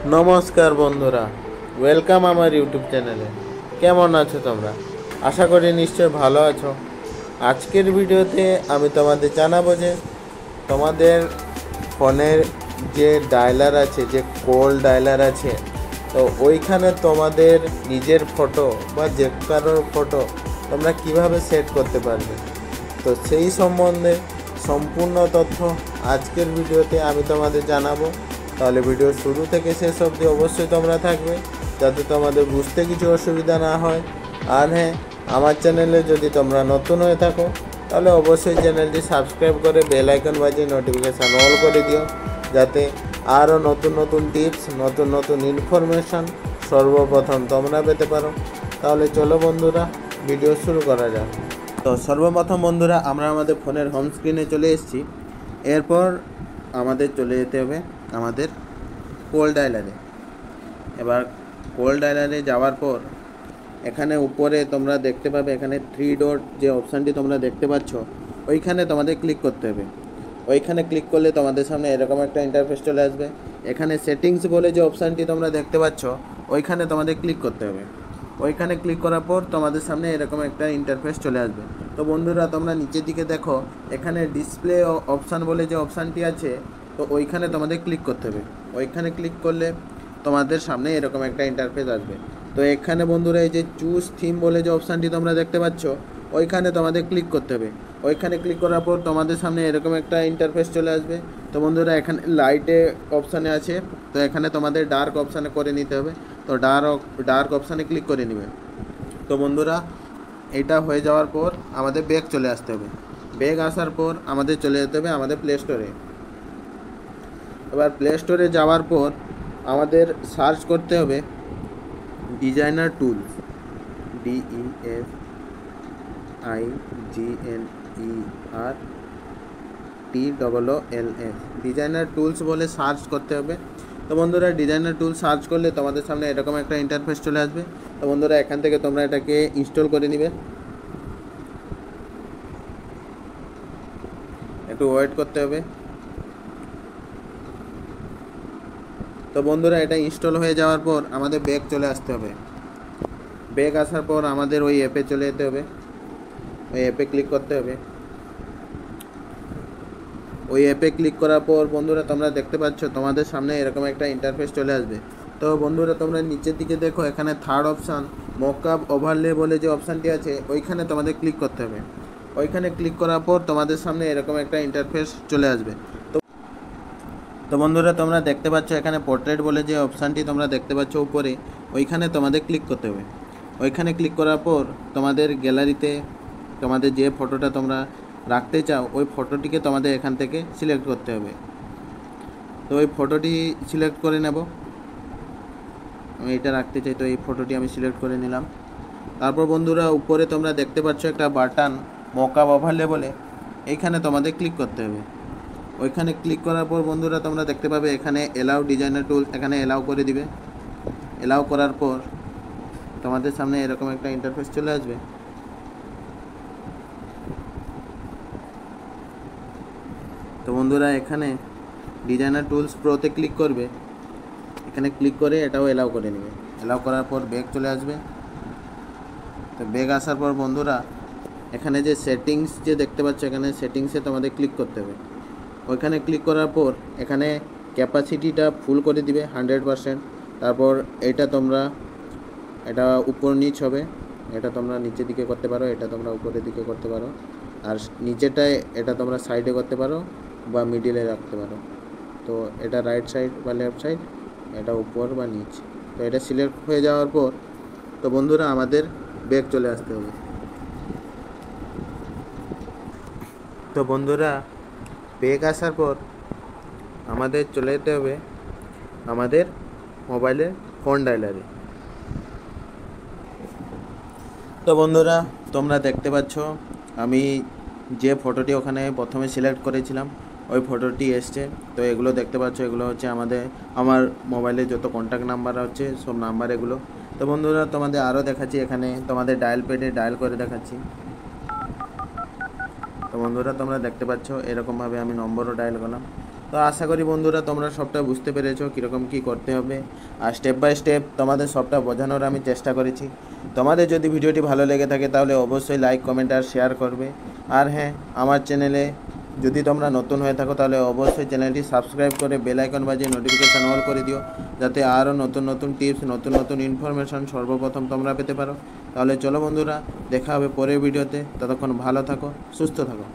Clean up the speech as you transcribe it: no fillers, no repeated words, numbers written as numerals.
নমস্কার বন্ধুরা, ওয়েলকাম আমার ইউটিউব চ্যানেলে। কেমন আছো তোমরা? আশা করি নিশ্চয় ভালো আছো। আজকের ভিডিওতে আমি তোমাদের জানাবো যে তোমাদের ফোনের যে ডায়ালার আছে, যে কল ডায়ালার আছে, তো ওইখানে তোমাদের নিজের ফটো বা যে কারোর ফটো তোমরা কিভাবে সেট করতে পারবে, তো সেই সম্বন্ধে সম্পূর্ণ তথ্য আজকের ভিডিওতে আমি তোমাদের জানাবো। তাহলে ভিডিও শুরু থেকে শেষ অবধি অবশ্যই তোমরা থাকবে, যাতে তোমাদের বুঝতে কিছু অসুবিধা না হয়। আর হ্যাঁ, আমার চ্যানেলে যদি তোমরা নতুন হয়ে থাকো তাহলে অবশ্যই চ্যানেলটি সাবস্ক্রাইব করে বেল আইকন বাজিয়ে নোটিফিকেশান অল করে দিও, যাতে আরও নতুন নতুন টিপস, নতুন নতুন ইনফরমেশান সর্বপ্রথম তোমরা পেতে পারো। তাহলে চলো বন্ধুরা, ভিডিও শুরু করা যাক। তো সর্বপ্রথম বন্ধুরা, আমরা আমাদের ফোনের হোম স্ক্রিনে চলে এসেছি। এরপর আমাদের চলে যেতে হবে আমাদের কল ডায়ালারে। এবার কল ডায়ালারে যাওয়ার পর এখানে উপরে তোমরা দেখতে পাবে, এখানে 3 ডট যে অপশানটি তোমরা দেখতে পাচ্ছ, ওইখানে তোমাদের ক্লিক করতে হবে। ওইখানে ক্লিক করলে তোমাদের সামনে এরকম একটা ইন্টারফেস চলে আসবে। এখানে সেটিংস বলে যে অপশানটি তোমরা দেখতে পাচ্ছ, ওইখানে তোমাদের ক্লিক করতে হবে। ওইখানে ক্লিক করার পর তোমাদের সামনে এরকম একটা ইন্টারফেস চলে আসবে। তো বন্ধুরা, তোমরা নিচের দিকে দেখো, এখানে ডিসপ্লে অপশান বলে যে অপশানটি আছে, তো ওইখানে তোমাদের ক্লিক করতে হবে। ওইখানে ক্লিক করলে তোমাদের সামনে এরকম একটা ইন্টারফেস আসবে। তো এখানে বন্ধুরা, এই যে চুজ থিম বলে যে অপশানটি তোমরা দেখতে পাচ্ছ, ওইখানে তোমাদের ক্লিক করতে হবে। ওইখানে ক্লিক করার পর তোমাদের সামনে এরকম একটা ইন্টারফেস চলে আসবে। তো বন্ধুরা, এখানে লাইটে অপশানে আছে, তো এখানে তোমাদের ডার্ক অপশানে করে নিতে হবে। তো ডার্ক অপশানে ক্লিক করে নেবে। তো বন্ধুরা, এটা হয়ে যাওয়ার পর আমাদের ব্যাক চলে আসতে হবে। ব্যাক আসার পর আমাদের চলে যেতে হবে আমাদের প্লে স্টোরে। এবার প্লে স্টোরে যাওয়ার পর আমাদের সার্চ করতে হবে designer tools, DESIGNER designer tools বলে সার্চ করতে হবে। তো বন্ধুরা, ডিজাইনার টুলস সার্চ করলে তোমাদের সামনে এরকম একটা ইন্টারফেস চলে আসবে। তো বন্ধুরা, এখান থেকে তোমরা এটাকে ইনস্টল করে নিবে। একটু ওয়েট করতে হবে। তো বন্ধুরা, এটা ইনস্টল হয়ে যাওয়ার পর আমাদের ব্যাক চলে আসতে হবে। ব্যাক আসার পর আমাদের ওই অ্যাপে চলে যেতে হবে। ওই অ্যাপে ক্লিক করতে হবে। ওই অ্যাপে ক্লিক করার পর বন্ধুরা, তোমরা দেখতে পাচ্ছ তোমাদের সামনে এরকম একটা ইন্টারফেস চলে আসবে। তো বন্ধুরা, তোমরা নিচের দিকে দেখো, এখানে থার্ড অপশান মকআপ ওভারলে বলে যে অপশানটি আছে, ওইখানে তোমাদের ক্লিক করতে হবে। ওইখানে ক্লিক করার পর তোমাদের সামনে এরকম একটা ইন্টারফেস চলে আসবে। তো বন্ধুরা, তোমরা দেখতে পাচ্ছ এখানে পোর্ট্রেট বলে যে অপশানটি তোমরা দেখতে পাচ্ছ উপরে, ওইখানে তোমাদের ক্লিক করতে হবে। ওইখানে ক্লিক করার পর তোমাদের গ্যালারিতে তোমাদের যে ফটোটা তোমরা রাখতে চাও, ওই ফটোটিকে তোমাদের এখান থেকে সিলেক্ট করতে হবে। তো ওই ফটোটি সিলেক্ট করে নেব। আমি এটা রাখতে চাই, তো এই ফটোটি আমি সিলেক্ট করে নিলাম। তারপর বন্ধুরা, উপরে তোমরা দেখতে পাচ্ছ একটা বাটন মকআপ ওভারলে বলে, এইখানে তোমাদের ক্লিক করতে হবে। ওইখানে ক্লিক করার পর বন্ধুরা, তোমরা দেখতে পাবে এখানে এলাও ডিজাইনার টুল, এখানে এলাও করে দিবে। এলাও করার পর তোমাদের সামনে এরকম একটা ইন্টারফেস চলে আসবে। তো বন্ধুরা, এখানে ডিজাইনার টুলস প্রোতে ক্লিক করবে। এখানে ক্লিক করে এটাও এলাও করে নেবে। এলাও করার পর ব্যাক চলে আসবে। তো ব্যাক আসার পর বন্ধুরা, এখানে যে সেটিংস যে দেখতে পাচ্ছ, এখানে সেটিংসে তোমাদের ক্লিক করতে হবে। ওইখানে ক্লিক করার পর এখানে ক্যাপাসিটিটা ফুল করে দিবে 100%। তারপর এটা উপর নিচ হবে, এটা তোমরা নিচের দিকে করতে পারো, এটা তোমরা উপরের দিকে করতে পারো। আর নিচেটায় এটা তোমরা সাইডে করতে পারো বা মিডিলে রাখতে পারো। তো এটা রাইট সাইড বা লেফট সাইড, এটা উপর বা নিচ। তো এটা সিলেক্ট হয়ে যাওয়ার পর তো বন্ধুরা, আমাদের ব্যাক চলে আসতে হবে। তো বন্ধুরা, ব্যাক আসার পর আমাদের চলে যেতে হবে আমাদের মোবাইলের ফোন ডায়ালারে। তো বন্ধুরা, তোমরা দেখতে পাচ্ছ আমি যে ফটোটি ওখানে প্রথমে সিলেক্ট করেছিলাম, ওই ফটোটি এসছে। তো এগুলো দেখতে পাচ্ছ, এগুলো হচ্ছে আমার মোবাইলে যত কন্ট্যাক্ট নাম্বার হচ্ছে সব নাম্বার এগুলো। তো বন্ধুরা, তোমাদের আরও দেখাচ্ছি, এখানে তোমাদের ডায়াল প্যাডে ডায়াল করে দেখাচ্ছি। তো বন্ধুরা, তোমরা দেখতে পাচ্ছ এরকমভাবে আমি নম্বরও ডায়াল করলাম। তো আশা করি বন্ধুরা তোমরা সবটা বুঝতে পেরেছো কীরকম কী করতে হবে, আর স্টেপ বাই স্টেপ তোমাদের সবটা বোঝানোর আমি চেষ্টা করেছি। তোমাদের যদি ভিডিওটি ভালো লেগে থাকে তাহলে অবশ্যই লাইক, কমেন্ট আর শেয়ার করবে। আর হ্যাঁ, আমার চ্যানেলে যদি তোমরা নতুন হয়ে থাকো তাহলে অবশ্যই চ্যানেলটি সাবস্ক্রাইব করে বেল আইকন বাজিয়ে নোটিফিকেশান অল করে দিও, যাতে আরও নতুন নতুন টিপস, নতুন নতুন ইনফরমেশান সর্বপ্রথম তোমরা পেতে পারো। তাহলে চলো বন্ধুরা, দেখা হবে পরের ভিডিওতে। ততক্ষণ ভালো থাকো, সুস্থ থাকো।